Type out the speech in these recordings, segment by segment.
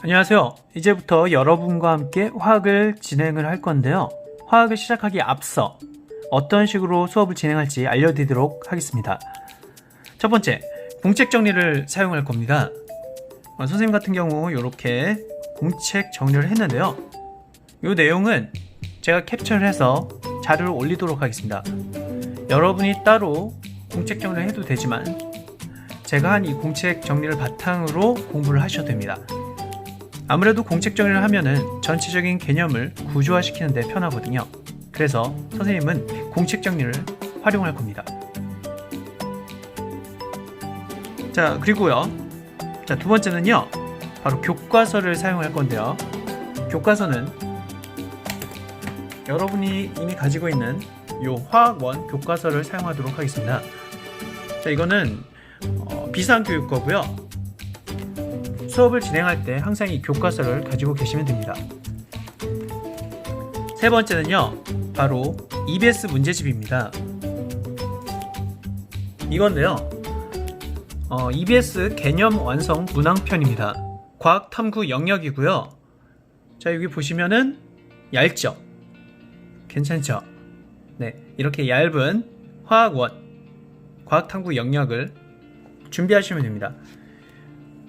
안녕하세요. 이제부터 여러분과 함께 화학을 진행을 할 건데요. 화학을 시작하기에 앞서 어떤 식으로 수업을 진행할지 알려드리도록 하겠습니다. 첫 번째, 공책 정리를 사용할 겁니다. 선생님 같은 경우 이렇게 공책 정리를 했는데요. 이 내용은 제가 캡처를 해서 자료를 올리도록 하겠습니다. 여러분이 따로 공책 정리를 해도 되지만 제가 한 이 공책 정리를 바탕으로 공부를 하셔도 됩니다. 아무래도 공책 정리를 하면은 전체적인 개념을 구조화시키는 데 편하거든요. 그래서 선생님은 공책 정리를 활용할 겁니다. 자, 그리고요. 자, 두 번째는요. 바로 교과서를 사용할 건데요. 교과서는 여러분이 이미 가지고 있는 요 화학원 교과서를 사용하도록 하겠습니다. 자, 이거는 비상교육 거고요. 수업을 진행할 때 항상 이 교과서를 가지고 계시면 됩니다. 세 번째는요, 바로 EBS 문제집입니다. 이건데요, EBS 개념 완성 문항편입니다. 과학 탐구 영역이고요. 자, 여기 보시면은 얇죠? 괜찮죠? 네, 이렇게 얇은 화학원 과학 탐구 영역을 준비하시면 됩니다.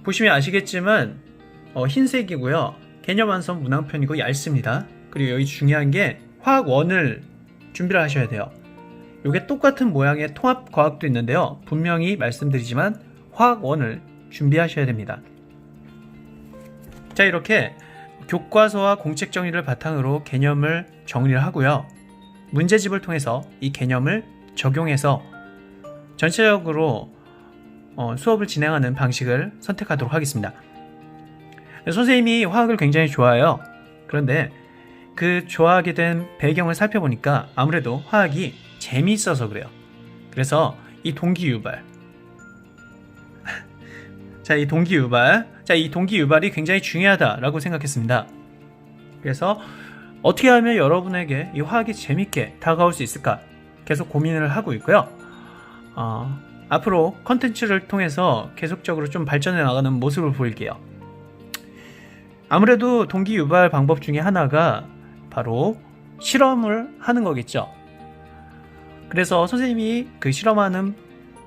보시면 아시겠지만 흰색이고요. 개념 완성 문항편이고 얇습니다. 그리고 여기 중요한 게 화학원을 준비를 하셔야 돼요. 이게 똑같은 모양의 통합과학도 있는데요. 분명히 말씀드리지만 화학원을 준비하셔야 됩니다. 자, 이렇게 교과서와 공책 정리를 바탕으로 개념을 정리를 하고요. 문제집을 통해서 이 개념을 적용해서 전체적으로 수업을 진행하는 방식을 선택하도록 하겠습니다. 선생님이 화학을 굉장히 좋아해요. 그런데 그 좋아하게 된 배경을 살펴보니까 아무래도 화학이 재미있어서 그래요. 그래서 이 동기유발 이 동기유발이 굉장히 중요하다라고 생각했습니다. 그래서 어떻게 하면 여러분에게 이 화학이 재밌게 다가올 수 있을까 계속 고민을 하고 있고요. 앞으로 컨텐츠를 통해서 계속적으로 좀 발전해 나가는 모습을 보일게요. 아무래도 동기 유발 방법 중에 하나가 바로 실험을 하는 거겠죠. 그래서 선생님이 그 실험하는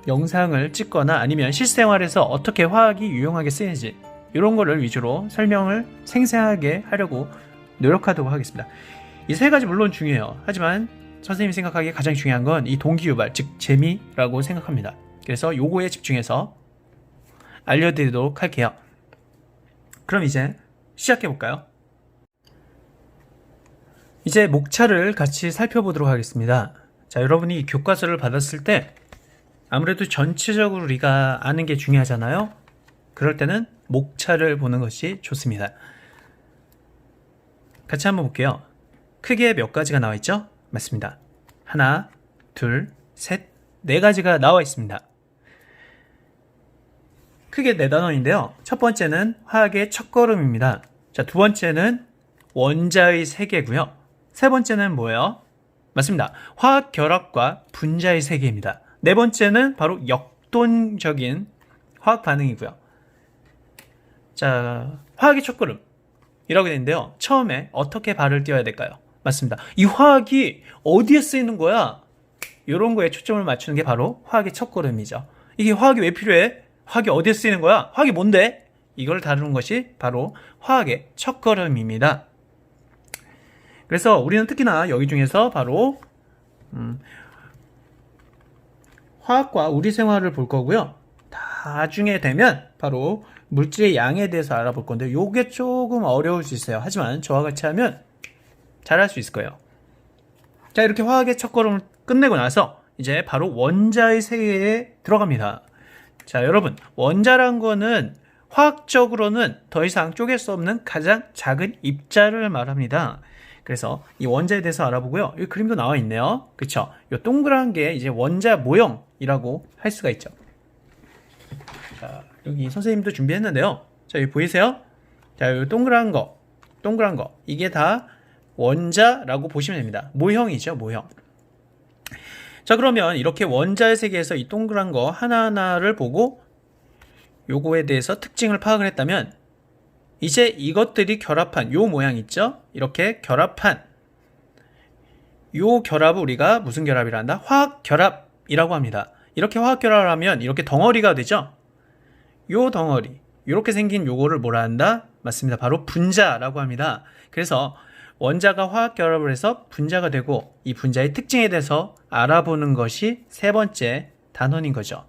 영상을 찍거나 아니면 실생활에서 어떻게 화학이 유용하게 쓰이는지 이런 거를 위주로 설명을 생생하게 하려고 노력하도록 하겠습니다. 이 세 가지 물론 중요해요. 하지만 선생님이 생각하기에 가장 중요한 건 이 동기 유발, 즉 재미라고 생각합니다. 그래서 요거에 집중해서 알려드리도록 할게요. 그럼 이제 시작해볼까요? 이제 목차를 같이 살펴보도록 하겠습니다. 자, 여러분이 이 교과서를 받았을 때 아무래도 전체적으로 우리가 아는 게 중요하잖아요. 그럴 때는 목차를 보는 것이 좋습니다. 같이 한번 볼게요. 크게 몇 가지가 나와 있죠? 맞습니다. 하나, 둘, 셋, 네 가지가 나와 있습니다. 크게 네 단원인데요. 첫 번째는 화학의 첫걸음입니다. 자, 두 번째는 원자의 세계고요. 세 번째는 뭐예요? 맞습니다. 화학 결합과 분자의 세계입니다. 네 번째는 바로 역동적인 화학 반응이고요. 자, 화학의 첫걸음이라고 되는데요. 처음에 어떻게 발을 띄워야 될까요? 맞습니다. 이 화학이 어디에 쓰이는 거야? 이런 거에 초점을 맞추는 게 바로 화학의 첫걸음이죠. 이게 화학이 왜 필요해? 화학이 어디에 쓰이는 거야? 화학이 뭔데? 이걸 다루는 것이 바로 화학의 첫걸음입니다. 그래서 우리는 특히나 여기 중에서 바로 화학과 우리 생활을 볼 거고요. 나중에 되면 바로 물질의 양에 대해서 알아볼 건데 이게 조금 어려울 수 있어요. 하지만 저와 같이 하면 잘할 수 있을 거예요. 자, 이렇게 화학의 첫걸음을 끝내고 나서 이제 바로 원자의 세계에 들어갑니다. 자, 여러분, 원자란 거는 화학적으로는 더 이상 쪼갤 수 없는 가장 작은 입자를 말합니다. 그래서 이 원자에 대해서 알아보고요. 이 그림도 나와 있네요. 그쵸? 이 동그란 게 이제 원자 모형이라고 할 수가 있죠. 자, 여기 선생님도 준비했는데요. 자, 여기 보이세요? 자, 이 동그란 거. 이게 다 원자라고 보시면 됩니다. 모형이죠, 모형. 자, 그러면 이렇게 원자의 세계에서 이 동그란 거 하나하나를 보고 요거에 대해서 특징을 파악을 했다면 이제 이것들이 결합한 요 모양 있죠? 이렇게 결합한 요 결합을 우리가 무슨 결합이라 한다? 화학 결합이라고 합니다. 이렇게 화학 결합을 하면 이렇게 덩어리가 되죠? 요 덩어리, 이렇게 생긴 요거를 뭐라 한다? 맞습니다. 바로 분자라고 합니다. 그래서 원자가 화학 결합을 해서 분자가 되고 이 분자의 특징에 대해서 알아보는 것이 세 번째 단원인 거죠.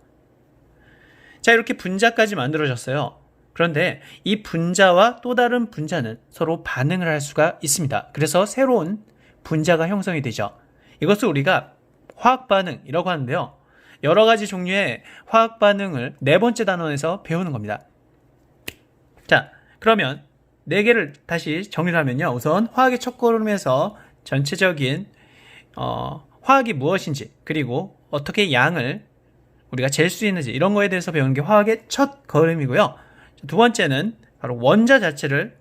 자, 이렇게 분자까지 만들어졌어요. 그런데 이 분자와 또 다른 분자는 서로 반응을 할 수가 있습니다. 그래서 새로운 분자가 형성이 되죠. 이것을 우리가 화학 반응이라고 하는데요. 여러 가지 종류의 화학 반응을 네 번째 단원에서 배우는 겁니다. 자, 그러면 네 개를 다시 정리를 하면요. 우선 화학의 첫 걸음에서 전체적인 화학이 무엇인지, 그리고 어떻게 양을 우리가 잴 수 있는지, 이런 거에 대해서 배우는 게 화학의 첫 걸음이고요. 두 번째는 바로 원자 자체를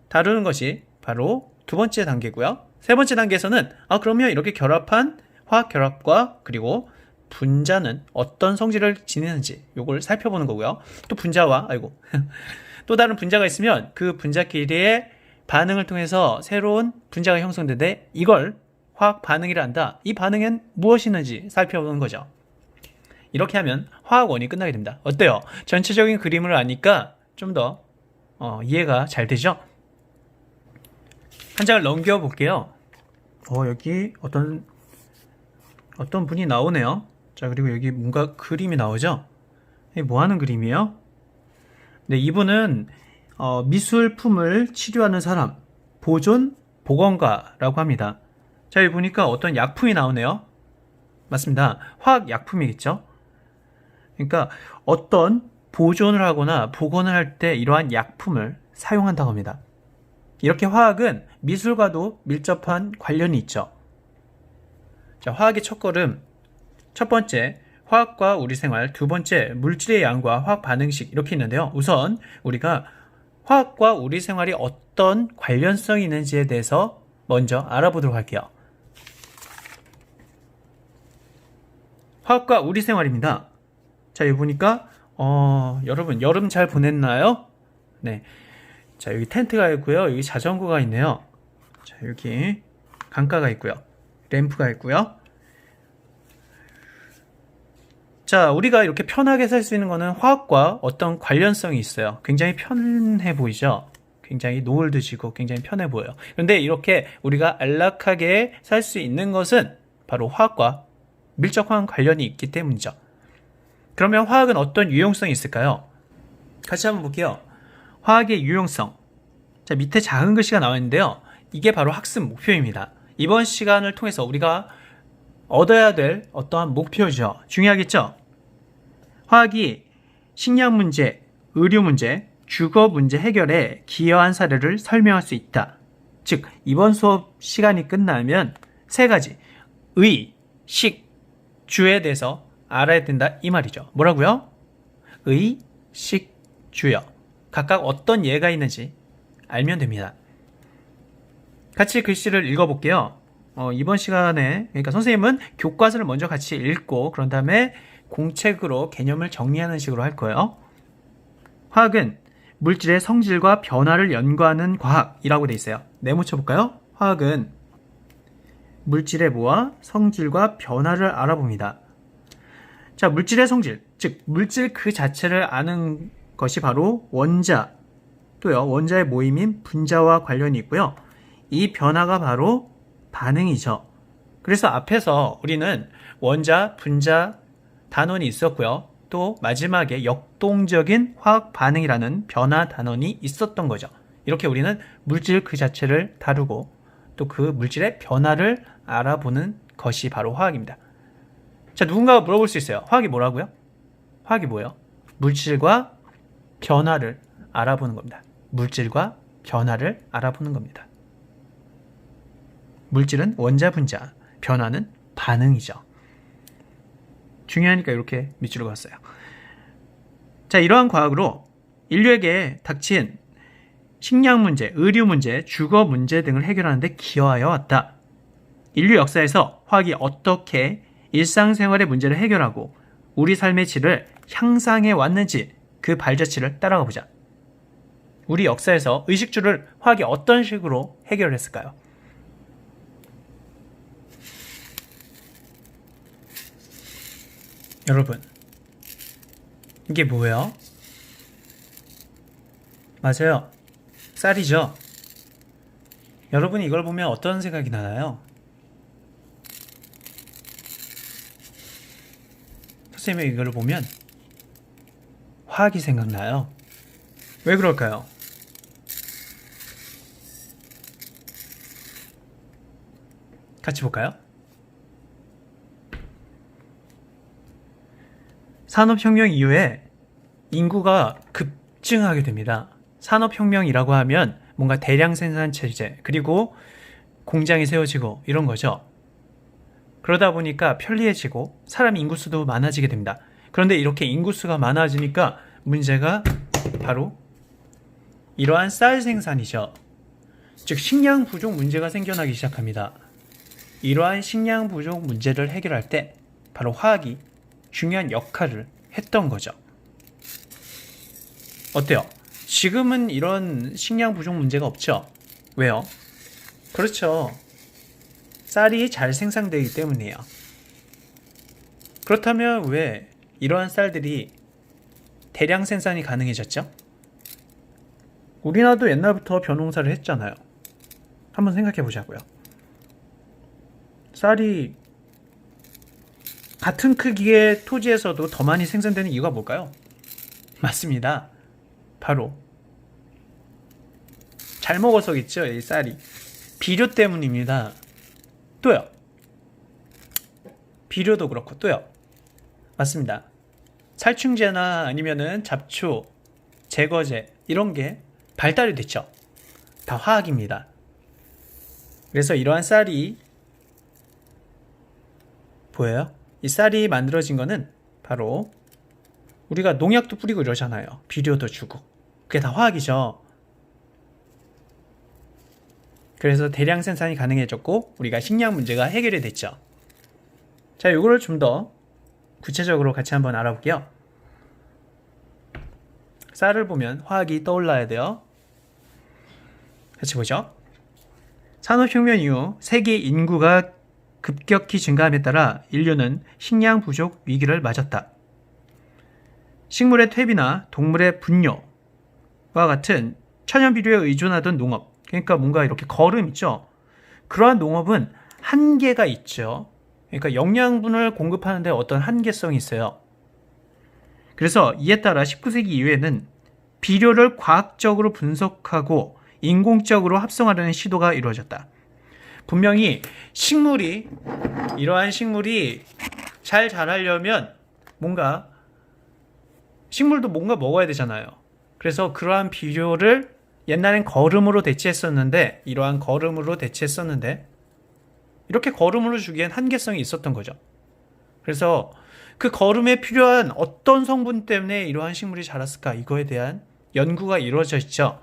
다루는 것이 바로 두 번째 단계고요. 세 번째 단계에서는 그러면 이렇게 결합한 화학 결합과 그리고 분자는 어떤 성질을 지니는지 요걸 살펴보는 거고요. 또 분자와 또 다른 분자가 있으면 그 분자끼리의 반응을 통해서 새로운 분자가 형성되는데 이걸 화학 반응이라 한다. 이 반응은 무엇이 있는지 살펴보는 거죠. 이렇게 하면 화학원이 끝나게 됩니다. 어때요? 전체적인 그림을 아니까 좀 더 이해가 잘 되죠? 한 장을 넘겨 볼게요. 여기 어떤 분이 나오네요. 자, 그리고 여기 뭔가 그림이 나오죠? 이게 뭐 하는 그림이에요? 네, 이분은 미술품을 치료하는 사람, 보건가라고 합니다. 자, 여기 보니까 어떤 약품이 나오네요. 맞습니다. 화학 약품이겠죠? 그러니까 어떤 보존을 하거나 복원을 할 때 이러한 약품을 사용한다고 합니다. 이렇게 화학은 미술과도 밀접한 관련이 있죠. 자, 화학의 첫걸음, 첫 번째 화학과 우리 생활, 두 번째 물질의 양과 화학 반응식, 이렇게 있는데요. 우선 우리가 화학과 우리 생활이 어떤 관련성이 있는지에 대해서 먼저 알아보도록 할게요. 화학과 우리 생활입니다. 자, 여기 보니까 여러분 여름 잘 보냈나요? 네. 자, 여기 텐트가 있고요. 여기 자전거가 있네요. 자, 여기 강가가 있고요. 램프가 있고요. 자, 우리가 이렇게 편하게 살 수 있는 거는 화학과 어떤 관련성이 있어요. 굉장히 편해 보이죠? 굉장히 노을도 지고 굉장히 편해 보여요. 그런데 이렇게 우리가 안락하게 살 수 있는 것은 바로 화학과 밀접한 관련이 있기 때문이죠. 그러면 화학은 어떤 유용성이 있을까요? 같이 한번 볼게요. 화학의 유용성. 자, 밑에 작은 글씨가 나와 있는데요. 이게 바로 학습 목표입니다. 이번 시간을 통해서 우리가 얻어야 될 어떠한 목표죠. 중요하겠죠? 화학이 식량 문제, 의료 문제, 주거 문제 해결에 기여한 사례를 설명할 수 있다. 즉, 이번 수업 시간이 끝나면 세 가지 의, 식, 주에 대해서 알아야 된다 이 말이죠. 뭐라고요? 의, 식, 주요. 각각 어떤 예가 있는지 알면 됩니다. 같이 글씨를 읽어볼게요. 이번 시간에, 그러니까 선생님은 교과서를 먼저 같이 읽고 그런 다음에 공책으로 개념을 정리하는 식으로 할 거예요. 화학은 물질의 성질과 변화를 연구하는 과학이라고 돼 있어요. 네모쳐 볼까요? 화학은 물질의 뭐와 성질과 변화를 알아봅니다. 자, 물질의 성질, 즉 물질 그 자체를 아는 것이 바로 원자, 또요 원자의 모임인 분자와 관련이 있고요. 이 변화가 바로 반응이죠. 그래서 앞에서 우리는 원자, 분자 단원이 있었고요. 또 마지막에 역동적인 화학 반응이라는 변화 단원이 있었던 거죠. 이렇게 우리는 물질 그 자체를 다루고 또 그 물질의 변화를 알아보는 것이 바로 화학입니다. 자, 누군가가 물어볼 수 있어요. 화학이 뭐라고요? 화학이 뭐예요? 물질과 변화를 알아보는 겁니다. 물질과 변화를 알아보는 겁니다. 물질은 원자, 분자, 변화는 반응이죠. 중요하니까 이렇게 밑줄을 그었어요. 자, 이러한 과학으로 인류에게 닥친 식량 문제, 의료 문제, 주거 문제 등을 해결하는 데 기여하여 왔다. 인류 역사에서 화학이 어떻게 일상생활의 문제를 해결하고 우리 삶의 질을 향상해 왔는지 그 발자취를 따라가 보자. 우리 역사에서 의식주를 화학이 어떤 식으로 해결했을까요? 여러분, 이게 뭐예요? 맞아요. 쌀이죠. 여러분이 이걸 보면 어떤 생각이 나나요? 선생님이 이걸 보면 화학이 생각나요. 왜 그럴까요? 같이 볼까요? 산업혁명 이후에 인구가 급증하게 됩니다. 산업혁명이라고 하면 뭔가 대량 생산 체제, 그리고 공장이 세워지고 이런 거죠. 그러다 보니까 편리해지고 사람 인구수도 많아지게 됩니다. 그런데 이렇게 인구수가 많아지니까 문제가 바로 이러한 쌀 생산이죠. 즉 식량 부족 문제가 생겨나기 시작합니다. 이러한 식량 부족 문제를 해결할 때 바로 화학이 중요한 역할을 했던 거죠. 어때요? 지금은 이런 식량 부족 문제가 없죠? 왜요? 그렇죠. 쌀이 잘 생산되기 때문이에요. 그렇다면 왜 이러한 쌀들이 대량 생산이 가능해졌죠? 우리나라도 옛날부터 벼농사를 했잖아요. 한번 생각해 보자고요. 쌀이 같은 크기의 토지에서도 더 많이 생산되는 이유가 뭘까요? 맞습니다. 바로 잘 먹어서겠죠, 이 쌀이. 비료 때문입니다. 또요. 비료도 그렇고 또요. 맞습니다. 살충제나 아니면은 잡초, 제거제 이런 게 발달이 됐죠. 다 화학입니다. 그래서 이러한 쌀이 보여요? 이 쌀이 만들어진 거는 바로 우리가 농약도 뿌리고 이러잖아요. 비료도 주고. 그게 다 화학이죠. 그래서 대량 생산이 가능해졌고 우리가 식량 문제가 해결이 됐죠. 자, 이거를 좀 더 구체적으로 같이 한번 알아볼게요. 쌀을 보면 화학이 떠올라야 돼요. 같이 보죠. 산업혁명 이후 세계 인구가 급격히 증가함에 따라 인류는 식량 부족 위기를 맞았다. 식물의 퇴비나 동물의 분뇨와 같은 천연 비료에 의존하던 농업, 그러니까 뭔가 이렇게 거름 있죠. 그러한 농업은 한계가 있죠. 그러니까 영양분을 공급하는데 어떤 한계성이 있어요. 그래서 이에 따라 19세기 이후에는 비료를 과학적으로 분석하고 인공적으로 합성하려는 시도가 이루어졌다. 분명히 이러한 식물이 잘 자라려면 식물도 뭔가 먹어야 되잖아요. 그래서 그러한 비료를 옛날엔 거름으로 대체했었는데 이렇게 거름으로 주기엔 한계성이 있었던 거죠. 그래서 그 거름에 필요한 어떤 성분 때문에 이러한 식물이 자랐을까, 이거에 대한 연구가 이루어져 있죠.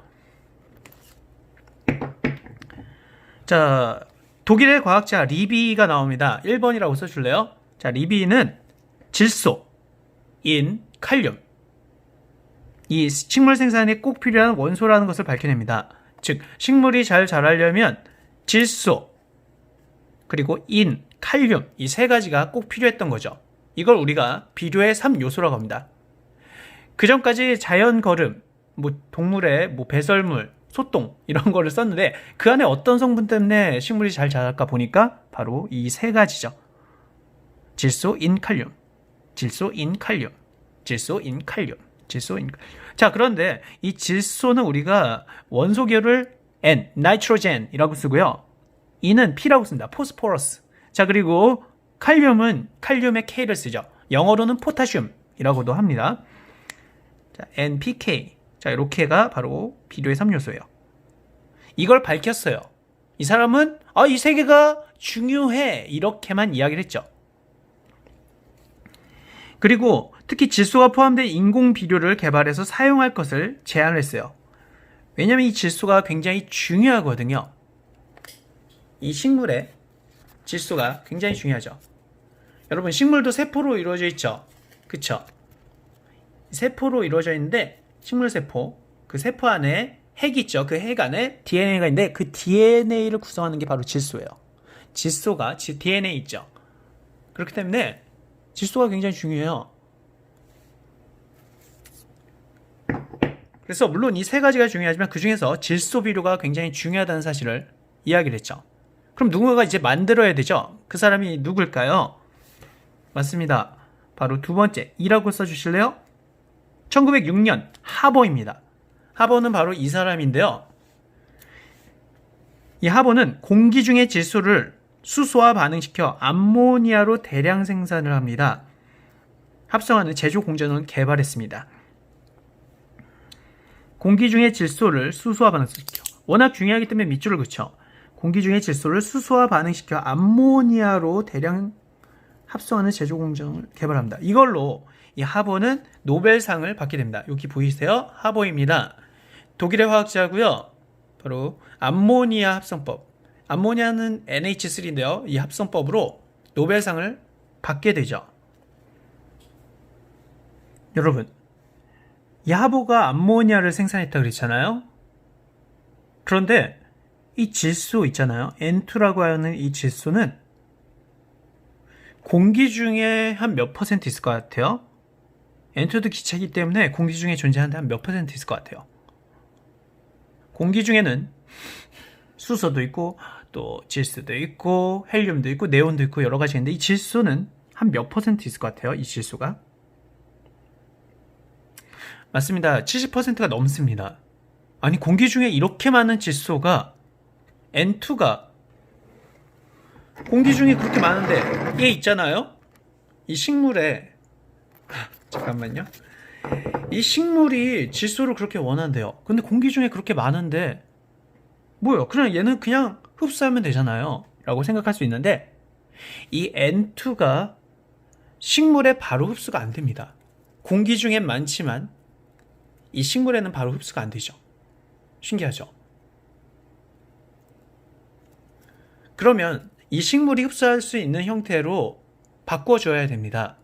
자, 독일의 과학자 리비가 나옵니다. 1번이라고 써줄래요? 자, 리비는 질소, 인, 칼륨, 이 식물 생산에 꼭 필요한 원소라는 것을 밝혀냅니다. 즉, 식물이 잘 자라려면 질소, 그리고 인, 칼륨, 이 세 가지가 꼭 필요했던 거죠. 이걸 우리가 비료의 3요소라고 합니다. 그 전까지 자연 거름, 동물의 배설물, 소똥 이런 거를 썼는데 그 안에 어떤 성분 때문에 식물이 잘 자랄까 보니까 바로 이 세 가지죠. 질소, 인, 칼륨, 질소, 인, 칼륨, 질소, 인, 칼륨, 질소, 인, 칼륨. 자, 그런데 이 질소는 우리가 원소계를 N, 나이트로젠이라고 쓰고요. 인은 P라고 씁니다. 포스포러스. 자, 그리고 칼륨은 칼륨의 K를 쓰죠. 영어로는 포타슘이라고도 합니다. 자, NPK. 자, 이렇게가 바로 비료의 3요소예요. 이걸 밝혔어요. 이 사람은 이 세 개가 중요해, 이렇게만 이야기를 했죠. 그리고 특히 질소가 포함된 인공 비료를 개발해서 사용할 것을 제안을 했어요. 왜냐하면 이 질소가 굉장히 중요하거든요. 이 식물의 질소가 굉장히 중요하죠. 여러분, 식물도 세포로 이루어져 있죠. 그쵸? 세포로 이루어져 있는데 식물세포, 그 세포 안에 핵 있죠. 그 핵 안에 DNA가 있는데 그 DNA를 구성하는 게 바로 질소예요. 질소가 DNA 있죠. 그렇기 때문에 질소가 굉장히 중요해요. 그래서 물론 이 세 가지가 중요하지만 그 중에서 질소 비료가 굉장히 중요하다는 사실을 이야기를 했죠. 그럼 누군가가 이제 만들어야 되죠. 그 사람이 누굴까요? 맞습니다. 바로 두 번째 2라고 써주실래요? 1906년 하버입니다. 하버는 바로 이 사람인데요. 이 하버는 공기 중의 질소를 수소와 반응시켜 암모니아로 대량 생산을 합니다. 합성하는 제조 공정을 개발했습니다. 공기 중의 질소를 수소와 반응시켜 워낙 중요하기 때문에 밑줄을 그쳐 공기 중의 질소를 수소와 반응시켜 암모니아로 대량 합성하는 제조 공정을 개발합니다. 이걸로 이 하버는 노벨상을 받게 됩니다. 여기 보이세요? 하버입니다. 독일의 화학자고요. 바로 암모니아 합성법. 암모니아는 NH3인데요. 이 합성법으로 노벨상을 받게 되죠. 여러분, 이 하버가 암모니아를 생산했다고 그랬잖아요. 그런데 이 질소 있잖아요. N2라고 하는 이 질소는 공기 중에 한 몇 퍼센트 있을 것 같아요? N2도 기체이기 때문에 공기 중에 존재하는데 한 몇 퍼센트 있을 것 같아요. 공기 중에는 수소도 있고 또 질소도 있고 헬륨도 있고 네온도 있고 여러 가지 있는데 이 질소는 한 몇 퍼센트 있을 것 같아요? 이 질소가? 맞습니다. 70%가 넘습니다. 아니 공기 중에 이렇게 많은 질소가 N2가 공기 중에 그렇게 많은데 얘 있잖아요. 이 식물에 잠깐만요. 이 식물이 질소를 그렇게 원한대요. 근데 공기 중에 그렇게 많은데 뭐요? 그냥 얘는 그냥 흡수하면 되잖아요. 라고 생각할 수 있는데 이 N2가 식물에 바로 흡수가 안 됩니다. 공기 중엔 많지만 이 식물에는 바로 흡수가 안 되죠. 신기하죠? 그러면 이 식물이 흡수할 수 있는 형태로 바꿔줘야 됩니다.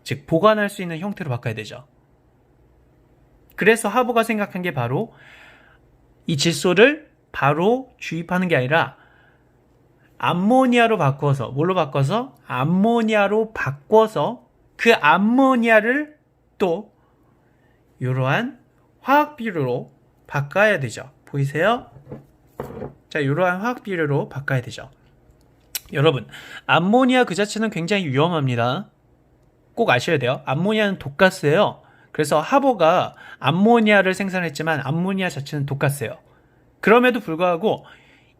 즉 보관할 수 있는 형태로 바꿔야 되죠. 그래서 하버가 생각한 게 바로 이 질소를 바로 주입하는 게 아니라 암모니아로 바꿔서 뭘로 바꿔서? 암모니아로 바꿔서 그 암모니아를 또 이러한 화학 비료로 바꿔야 되죠. 보이세요? 자, 이러한 화학 비료로 바꿔야 되죠. 여러분, 암모니아 그 자체는 굉장히 위험합니다. 꼭 아셔야 돼요. 암모니아는 독가스예요. 그래서 하버가 암모니아를 생산했지만 암모니아 자체는 독가스예요. 그럼에도 불구하고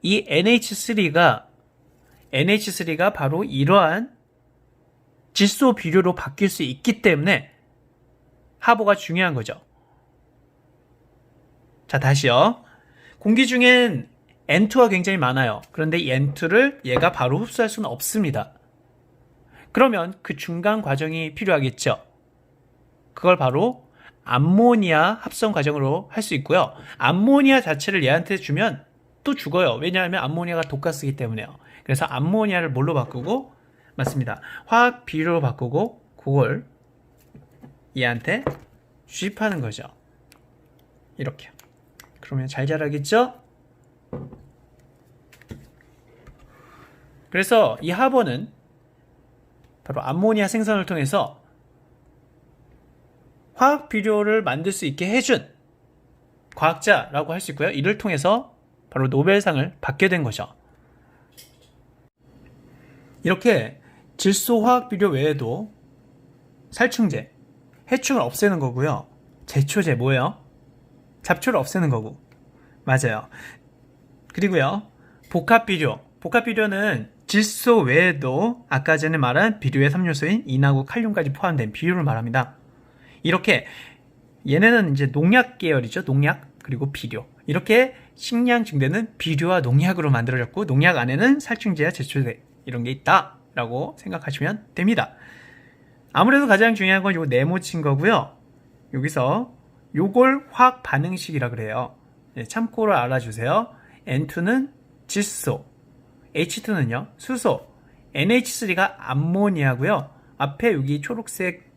이 NH3가 바로 이러한 질소 비료로 바뀔 수 있기 때문에 하버가 중요한 거죠. 자, 다시요. 공기 중엔 N2가 굉장히 많아요. 그런데 이 N2를 얘가 바로 흡수할 수는 없습니다. 그러면 그 중간 과정이 필요하겠죠. 그걸 바로 암모니아 합성 과정으로 할 수 있고요. 암모니아 자체를 얘한테 주면 또 죽어요. 왜냐하면 암모니아가 독가스이기 때문에요. 그래서 암모니아를 뭘로 바꾸고? 맞습니다. 화학 비료로 바꾸고 그걸 얘한테 주입하는 거죠. 이렇게. 그러면 잘 자라겠죠? 그래서 이 하버는 바로 암모니아 생산을 통해서 화학 비료를 만들 수 있게 해준 과학자라고 할 수 있고요. 이를 통해서 바로 노벨상을 받게 된 거죠. 이렇게 질소 화학 비료 외에도 살충제, 해충을 없애는 거고요. 제초제 뭐예요? 잡초를 없애는 거고. 맞아요. 그리고요. 복합비료. 복합비료는 질소 외에도 아까 전에 말한 비료의 3요소인 인하고 칼륨까지 포함된 비료를 말합니다. 이렇게 얘네는 이제 농약 계열이죠. 농약 그리고 비료. 이렇게 식량 증대는 비료와 농약으로 만들어졌고 농약 안에는 살충제와 제초제 이런 게 있다라고 생각하시면 됩니다. 아무래도 가장 중요한 건 요 네모친 거고요. 여기서 요걸 화학 반응식이라 그래요. 네, 참고로 알아주세요. N2는 질소, H2는요 수소, NH3가 암모니아고요. 앞에 여기 초록색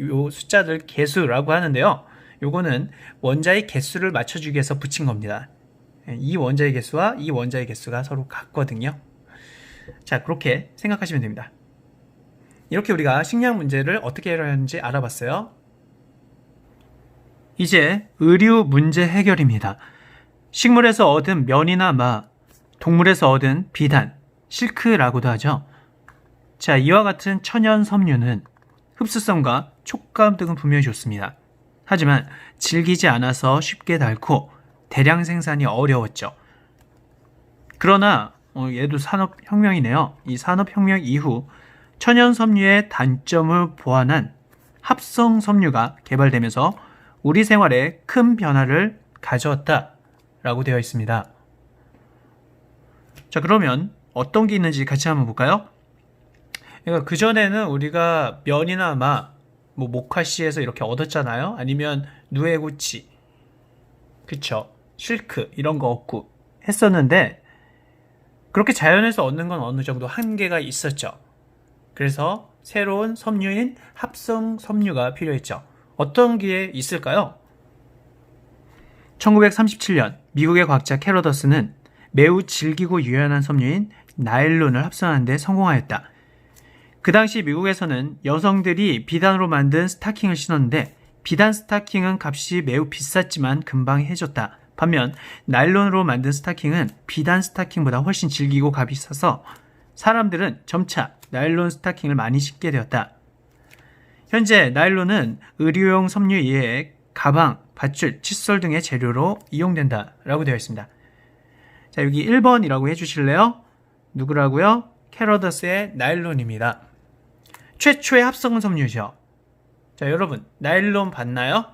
요 숫자들 개수라고 하는데요. 요거는 원자의 개수를 맞춰주기 위해서 붙인 겁니다. 이 원자의 개수와 이 원자의 개수가 서로 같거든요. 자, 그렇게 생각하시면 됩니다. 이렇게 우리가 식량 문제를 어떻게 해결하는지 알아봤어요. 이제 의류 문제 해결입니다. 식물에서 얻은 면이나 마, 동물에서 얻은 비단, 실크라고도 하죠. 자, 이와 같은 천연 섬유는 흡수성과 촉감 등은 분명히 좋습니다. 하지만 질기지 않아서 쉽게 닳고 대량 생산이 어려웠죠. 그러나 얘도 산업혁명이네요. 이 산업혁명 이후 천연 섬유의 단점을 보완한 합성 섬유가 개발되면서 우리 생활에 큰 변화를 가져왔다라고 되어 있습니다. 자, 그러면 어떤 게 있는지 같이 한번 볼까요? 그러니까 그전에는 우리가 면이나 마, 모카시에서 이렇게 얻었잖아요. 아니면 누에고치, 그쵸? 실크 이런 거 얻고 했었는데 그렇게 자연에서 얻는 건 어느 정도 한계가 있었죠. 그래서 새로운 섬유인 합성 섬유가 필요했죠. 어떤 게 있을까요? 1937년 미국의 과학자 캐로더스는 매우 질기고 유연한 섬유인 나일론을 합성하는 데 성공하였다. 그 당시 미국에서는 여성들이 비단으로 만든 스타킹을 신었는데 비단 스타킹은 값이 매우 비쌌지만 금방 해졌다. 반면 나일론으로 만든 스타킹은 비단 스타킹보다 훨씬 질기고 값이 싸서 사람들은 점차 나일론 스타킹을 많이 신게 되었다. 현재 나일론은 의류용 섬유 이외에 가방, 밧줄, 칫솔 등의 재료로 이용된다라고 되어 있습니다. 자, 여기 1번이라고 해주실래요? 누구라고요? 캐로더스의 나일론입니다. 최초의 합성 섬유죠. 자, 여러분 나일론 봤나요?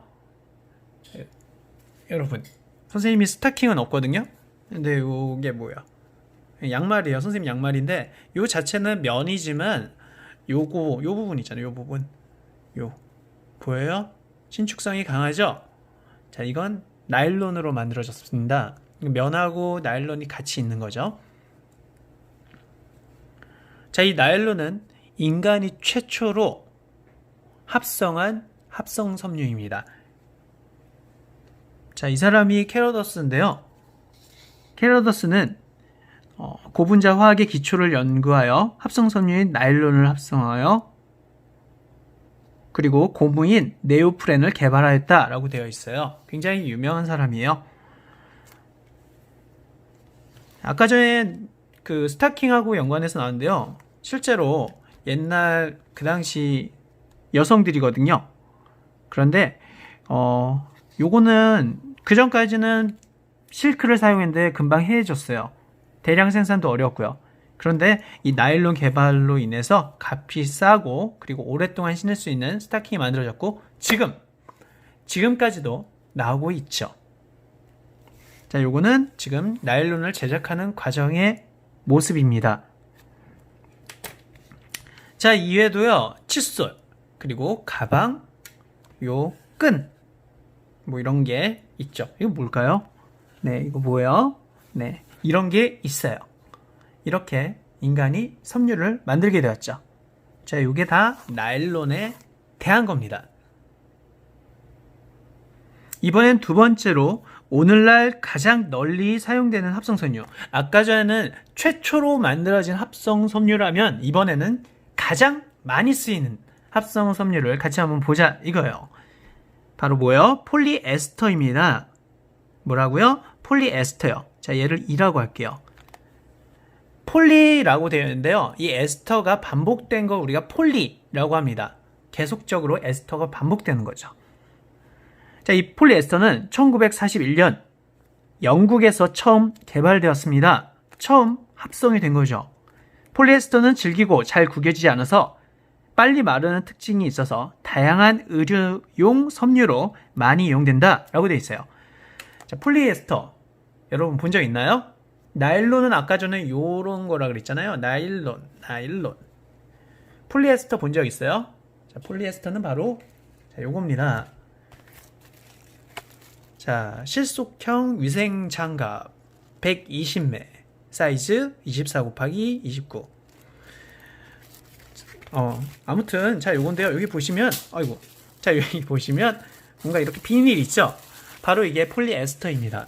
여러분 선생님이 스타킹은 없거든요. 근데 이게 뭐야? 양말이에요. 선생님 양말인데 요 자체는 면이지만 요 부분 있잖아요. 요 부분 보여요? 신축성이 강하죠? 자, 이건 나일론으로 만들어졌습니다. 면하고 나일론이 같이 있는 거죠. 자, 이 나일론은 인간이 최초로 합성한 합성 섬유입니다. 자, 이 사람이 캐로더스인데요. 캐로더스는 고분자 화학의 기초를 연구하여 합성 섬유인 나일론을 합성하여 그리고 고무인 네오프렌을 개발하였다라고 되어 있어요. 굉장히 유명한 사람이에요. 아까 전에 그 스타킹하고 연관해서 나왔는데요. 실제로 옛날 그 당시 여성들이거든요. 그런데 요거는 그 전까지는 실크를 사용했는데 금방 해졌어요. 대량 생산도 어려웠고요. 그런데 이 나일론 개발로 인해서 값이 싸고 그리고 오랫동안 신을 수 있는 스타킹이 만들어졌고 지금까지도 나오고 있죠. 자, 요거는 지금 나일론을 제작하는 과정의 모습입니다. 자, 이외에도요, 칫솔, 그리고 가방, 요 끈, 이런 게 있죠. 이거 뭘까요? 네, 이거 뭐예요? 네, 이런 게 있어요. 이렇게 인간이 섬유를 만들게 되었죠. 자, 이게 다 나일론에 대한 겁니다. 이번엔 두 번째로 오늘날 가장 널리 사용되는 합성섬유. 아까 전에는 최초로 만들어진 합성섬유라면 이번에는 가장 많이 쓰이는 합성섬유를 같이 한번 보자 이거예요. 바로 뭐예요? 폴리에스터입니다. 뭐라고요? 폴리에스터요. 자, 얘를 E라고 할게요. 폴리라고 되어 있는데요. 이 에스터가 반복된 걸 우리가 폴리라고 합니다. 계속적으로 에스터가 반복되는 거죠. 자, 이 폴리에스터는 1941년 영국에서 처음 개발되었습니다. 처음 합성이 된 거죠. 폴리에스터는 질기고 잘 구겨지지 않아서 빨리 마르는 특징이 있어서 다양한 의류용 섬유로 많이 이용된다라고 되어 있어요. 자, 폴리에스터 여러분 본 적 있나요? 나일론은 아까 전에 요런 거라 그랬잖아요. 나일론. 폴리에스터 본 적 있어요? 자, 폴리에스터는 바로 요겁니다. 자, 실속형 위생 장갑 120매 사이즈 24 곱하기 29. 아무튼 자, 요건데요. 여기 보시면 자, 여기 보시면 뭔가 이렇게 비닐 있죠? 바로 이게 폴리에스터입니다.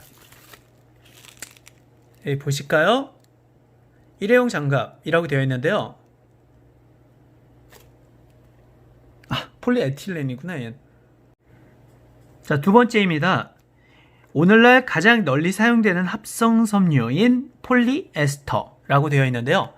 여기 보실까요? 일회용 장갑이라고 되어 있는데요. 폴리에틸렌이구나. 얘. 자, 두 번째입니다. 오늘날 가장 널리 사용되는 합성 섬유인 폴리에스터라고 되어 있는데요.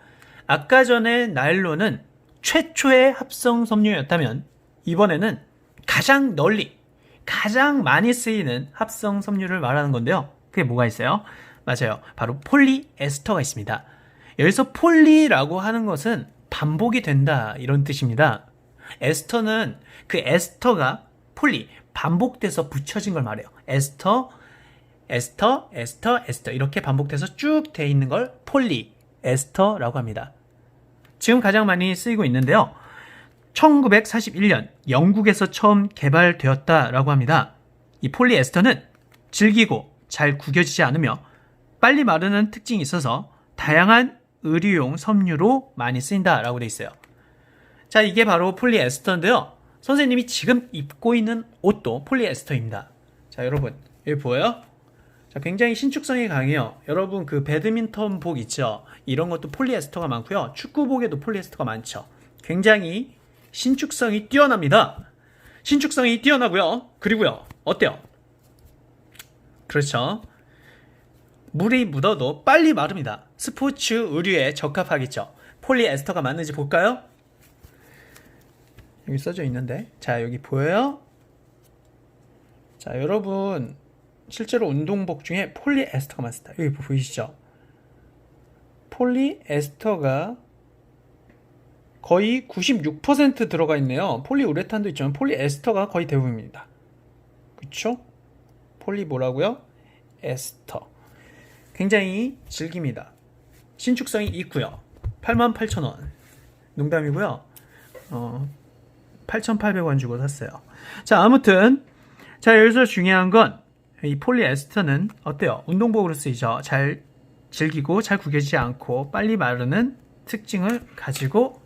아까 전에 나일론은 최초의 합성 섬유였다면 이번에는 가장 널리, 가장 많이 쓰이는 합성 섬유를 말하는 건데요. 그게 뭐가 있어요? 맞아요. 바로 폴리에스터가 있습니다. 여기서 폴리라고 하는 것은 반복이 된다 이런 뜻입니다. 에스터는 그 에스터가 폴리, 반복돼서 붙여진 걸 말해요. 에스터, 에스터, 에스터, 에스터 이렇게 반복돼서 쭉 돼 있는 걸 폴리에스터라고 합니다. 지금 가장 많이 쓰이고 있는데요. 1941년 영국에서 처음 개발되었다라고 합니다. 이 폴리에스터는 질기고 잘 구겨지지 않으며 빨리 마르는 특징이 있어서 다양한 의류용 섬유로 많이 쓰인다라고 돼 있어요. 자, 이게 바로 폴리에스터인데요. 선생님이 지금 입고 있는 옷도 폴리에스터입니다. 자, 여러분 여기 보여요? 자, 굉장히 신축성이 강해요. 여러분 그 배드민턴복 있죠? 이런 것도 폴리에스터가 많고요. 축구복에도 폴리에스터가 많죠. 굉장히 신축성이 뛰어납니다. 신축성이 뛰어나고요. 그리고요. 어때요? 그렇죠. 물이 묻어도 빨리 마릅니다. 스포츠 의류에 적합하겠죠. 폴리에스터가 맞는지 볼까요? 여기 써져 있는데. 자, 여기 보여요? 자, 여러분 실제로 운동복 중에 폴리에스터가 많습니다. 여기 보이시죠? 폴리에스터가 거의 96% 들어가 있네요. 폴리우레탄도 있지만 폴리에스터가 거의 대부분입니다. 그쵸? 폴리 뭐라고요? 에스터. 굉장히 질깁니다. 신축성이 있고요. 88,000원. 농담이고요. 8,800원 주고 샀어요. 자, 아무튼 자, 여기서 중요한 건 이 폴리에스터는 어때요? 운동복으로 쓰이죠. 잘 질기고 잘 구겨지지 않고 빨리 마르는 특징을 가지고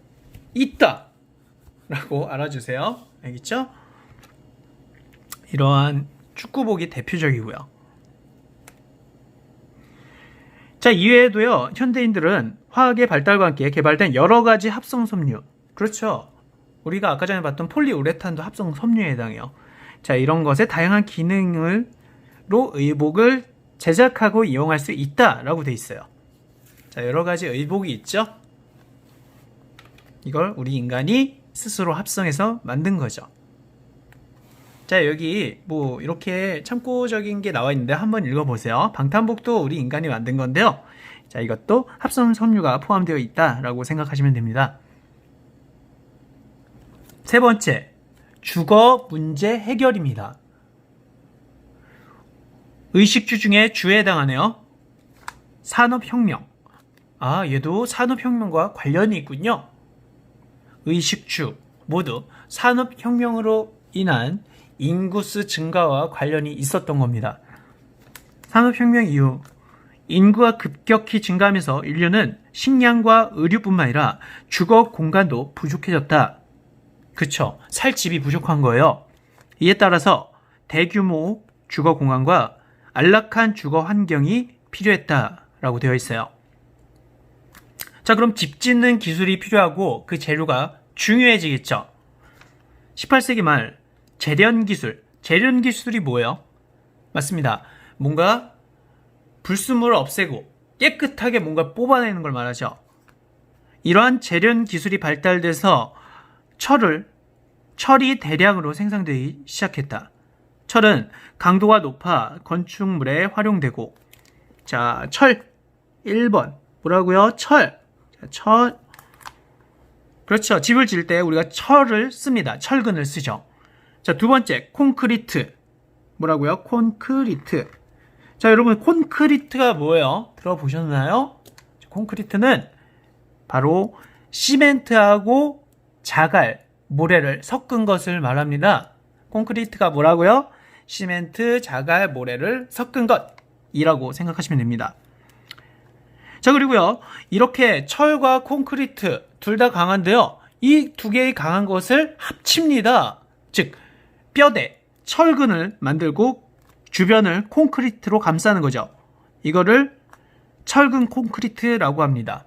있다 라고 알아주세요. 알겠죠? 이러한 축구복이 대표적이고요. 자, 이외에도요, 현대인들은 화학의 발달과 함께 개발된 여러 가지 합성 섬유, 그렇죠? 우리가 아까 전에 봤던 폴리우레탄도 합성 섬유에 해당해요. 자, 이런 것에 다양한 기능으로 의복을 제작하고 이용할 수 있다라고 돼 있어요. 자, 여러 가지 의복이 있죠? 이걸 우리 인간이 스스로 합성해서 만든 거죠. 자, 여기 뭐 이렇게 참고적인 게 나와 있는데 한번 읽어보세요. 방탄복도 우리 인간이 만든 건데요. 자, 이것도 합성 섬유가 포함되어 있다라고 생각하시면 됩니다. 세 번째, 주거 문제 해결입니다. 의식주 중에 주에 해당하네요. 산업혁명. 아, 얘도 산업혁명과 관련이 있군요. 의식주 모두 산업혁명으로 인한 인구수 증가와 관련이 있었던 겁니다. 산업혁명 이후 인구가 급격히 증가하면서 인류는 식량과 의류뿐만 아니라 주거 공간도 부족해졌다. 그쵸? 살 집이 부족한 거예요. 이에 따라서 대규모 주거 공간과 안락한 주거 환경이 필요했다라고 되어 있어요. 자, 그럼 집 짓는 기술이 필요하고 그 재료가 중요해지겠죠. 18세기 말 재련 기술이 뭐예요? 맞습니다. 뭔가 불순물을 없애고 깨끗하게 뭔가 뽑아내는 걸 말하죠. 이러한 재련 기술이 발달돼서 철이 대량으로 생산되기 시작했다. 철은 강도가 높아 건축물에 활용되고, 자, 철 1번 뭐라고요? 철. 자, 철. 그렇죠. 집을 지을 때 우리가 철을 씁니다. 철근을 쓰죠. 자, 두 번째, 콘크리트. 뭐라고요? 콘크리트. 자, 여러분, 콘크리트가 뭐예요? 들어보셨나요? 콘크리트는 바로 시멘트하고 자갈, 모래를 섞은 것을 말합니다. 콘크리트가 뭐라고요? 시멘트, 자갈, 모래를 섞은 것이라고 생각하시면 됩니다. 자, 그리고요, 이렇게 철과 콘크리트 둘 다 강한데요, 이 두 개의 강한 것을 합칩니다. 즉 뼈대, 철근을 만들고 주변을 콘크리트로 감싸는 거죠. 이거를 철근 콘크리트라고 합니다.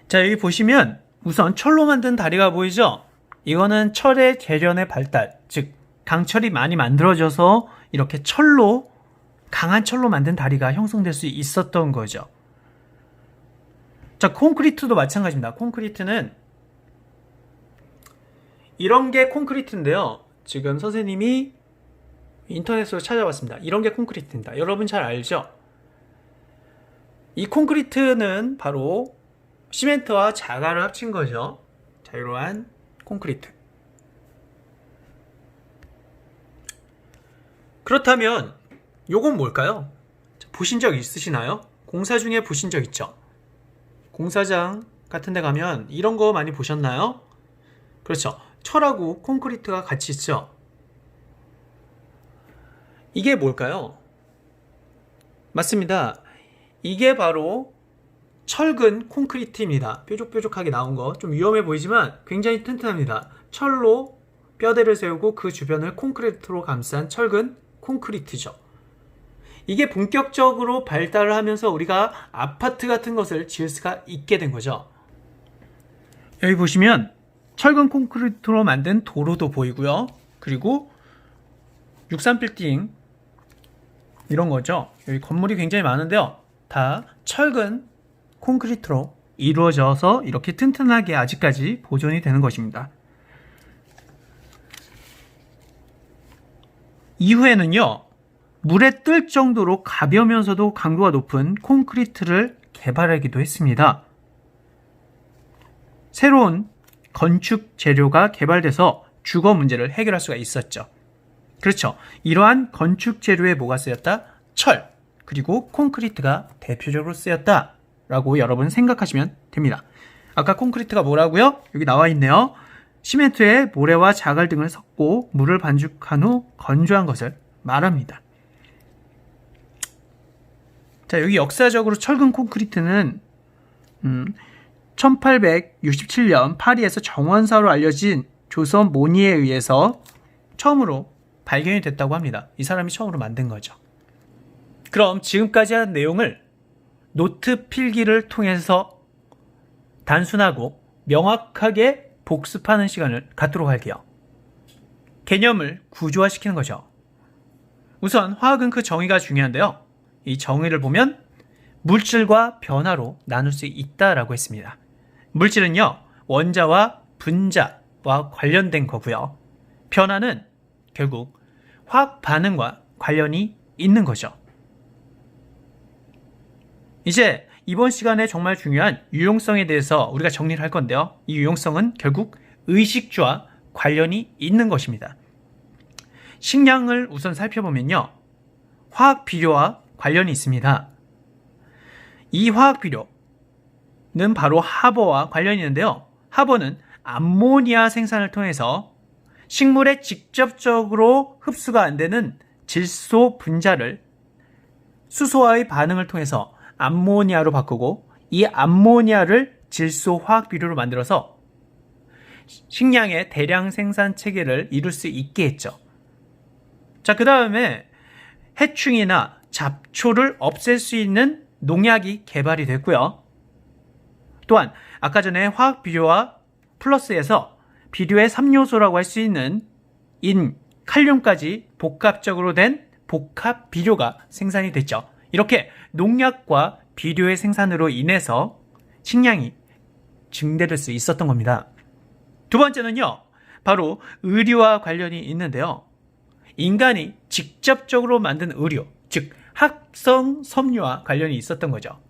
자, 여기 보시면 우선 철로 만든 다리가 보이죠? 이거는 철의 계련의 발달, 즉 강철이 많이 만들어져서 이렇게 강한 철로 만든 다리가 형성될 수 있었던 거죠. 자, 콘크리트도 마찬가지입니다. 콘크리트는 이런 게 콘크리트인데요. 지금 선생님이 인터넷으로 찾아봤습니다. 이런 게 콘크리트입니다. 여러분 잘 알죠? 이 콘크리트는 바로 시멘트와 자갈을 합친 거죠. 자, 이러한 콘크리트. 그렇다면 요건 뭘까요? 보신 적 있으시나요? 공사 중에 보신 적 있죠? 공사장 같은 데 가면 이런 거 많이 보셨나요? 그렇죠. 철하고 콘크리트가 같이 있죠. 이게 뭘까요? 맞습니다. 이게 바로 철근 콘크리트입니다. 뾰족뾰족하게 나온 거 좀 위험해 보이지만 굉장히 튼튼합니다. 철로 뼈대를 세우고 그 주변을 콘크리트로 감싼 철근 콘크리트죠. 이게 본격적으로 발달을 하면서 우리가 아파트 같은 것을 지을 수가 있게 된 거죠. 여기 보시면 철근 콘크리트로 만든 도로도 보이고요. 그리고 63빌딩 이런 거죠. 여기 건물이 굉장히 많은데요. 다 철근 콘크리트로 이루어져서 이렇게 튼튼하게 아직까지 보존이 되는 것입니다. 이후에는요, 물에 뜰 정도로 가벼우면서도 강도가 높은 콘크리트를 개발하기도 했습니다. 새로운 건축 재료가 개발돼서 주거 문제를 해결할 수가 있었죠. 그렇죠. 이러한 건축 재료에 뭐가 쓰였다? 철, 그리고 콘크리트가 대표적으로 쓰였다라고 여러분 생각하시면 됩니다. 아까 콘크리트가 뭐라고요? 여기 나와 있네요. 시멘트에 모래와 자갈 등을 섞고 물을 반죽한 후 건조한 것을 말합니다. 자, 여기 역사적으로 철근 콘크리트는 1867년 파리에서 정원사로 알려진 조선 모니에 의해서 처음으로 발견이 됐다고 합니다. 이 사람이 처음으로 만든 거죠. 그럼 지금까지 한 내용을 노트 필기를 통해서 단순하고 명확하게 복습하는 시간을 갖도록 할게요. 개념을 구조화시키는 거죠. 우선 화학은 그 정의가 중요한데요. 이 정의를 보면 물질과 변화로 나눌 수 있다라고 했습니다. 물질은요, 원자와 분자와 관련된 거고요. 변화는 결국 화학 반응과 관련이 있는 거죠. 이제 이번 시간에 정말 중요한 유용성에 대해서 우리가 정리를 할 건데요. 이 유용성은 결국 의식주와 관련이 있는 것입니다. 식량을 우선 살펴보면요, 화학 비료와 관련이 있습니다. 이 화학 비료는 바로 하버와 관련이 있는데요. 하버는 암모니아 생산을 통해서 식물에 직접적으로 흡수가 안 되는 질소 분자를 수소와의 반응을 통해서 암모니아로 바꾸고 이 암모니아를 질소 화학 비료로 만들어서 식량의 대량 생산 체계를 이룰 수 있게 했죠. 자, 그 다음에 해충이나 잡초를 없앨 수 있는 농약이 개발이 됐고요. 또한 아까 전에 화학 비료와 플러스에서 비료의 3요소라고 할 수 있는 인, 칼륨까지 복합적으로 된 복합 비료가 생산이 됐죠. 이렇게 농약과 비료의 생산으로 인해서 식량이 증대될 수 있었던 겁니다. 두 번째는요, 바로 의류와 관련이 있는데요. 인간이 직접적으로 만든 의류, 즉 합성 섬유와 관련이 있었던 거죠.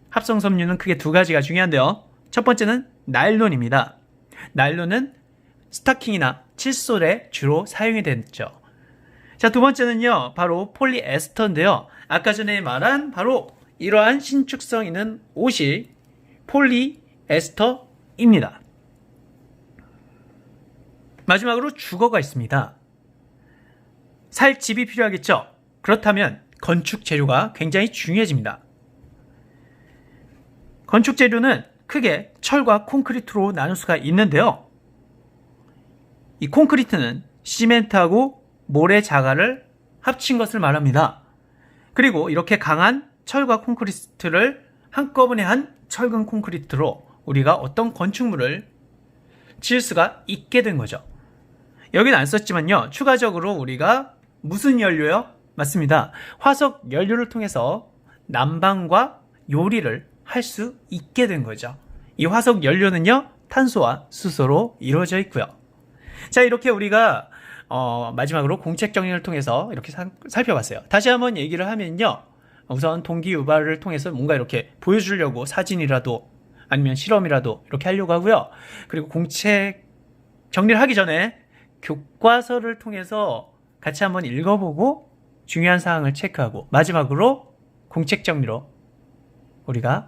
합성 섬유는 크게 두 가지가 중요한데요. 첫 번째는 나일론입니다. 나일론은 스타킹이나 칫솔에 주로 사용이 됐죠. 자, 두 번째는요, 바로 폴리에스터인데요. 아까 전에 말한 바로 이러한 신축성 있는 옷이 폴리에스터입니다. 마지막으로 주거가 있습니다. 살 집이 필요하겠죠? 그렇다면 건축 재료가 굉장히 중요해집니다. 건축 재료는 크게 철과 콘크리트로 나눌 수가 있는데요. 이 콘크리트는 시멘트하고 모래 자갈을 합친 것을 말합니다. 그리고 이렇게 강한 철과 콘크리트를 한꺼번에 한 철근 콘크리트로 우리가 어떤 건축물을 지을 수가 있게 된 거죠. 여기는 안 썼지만요. 추가적으로 우리가 무슨 연료요? 맞습니다. 화석 연료를 통해서 난방과 요리를 할 수 있게 된 거죠. 이 화석 연료는요. 탄소와 수소로 이루어져 있고요. 자, 이렇게 우리가 마지막으로 공책 정리를 통해서 이렇게 살펴봤어요. 다시 한번 얘기를 하면요. 우선 동기 유발을 통해서 뭔가 이렇게 보여주려고 사진이라도 아니면 실험이라도 이렇게 하려고 하고요. 그리고 공책 정리를 하기 전에 교과서를 통해서 같이 한번 읽어보고 중요한 사항을 체크하고 마지막으로 공책 정리로 우리가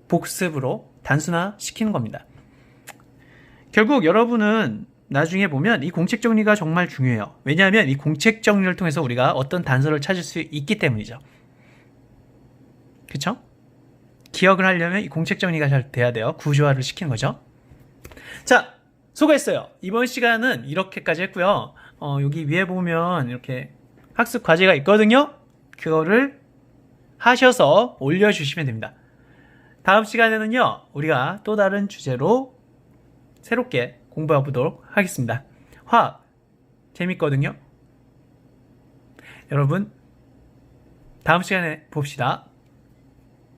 복습으로 단순화시키는 겁니다. 결국 여러분은 나중에 보면 이 공책 정리가 정말 중요해요. 왜냐하면 이 공책 정리를 통해서 우리가 어떤 단서를 찾을 수 있기 때문이죠. 그쵸? 기억을 하려면 이 공책 정리가 잘 돼야 돼요. 구조화를 시키는 거죠. 자, 수고했어요. 이번 시간은 이렇게까지 했고요. 여기 위에 보면 이렇게 학습 과제가 있거든요. 그거를 하셔서 올려주시면 됩니다. 다음 시간에는요, 우리가 또 다른 주제로 새롭게 공부해 보도록 하겠습니다. 화학 재밌거든요. 여러분, 다음 시간에 봅시다.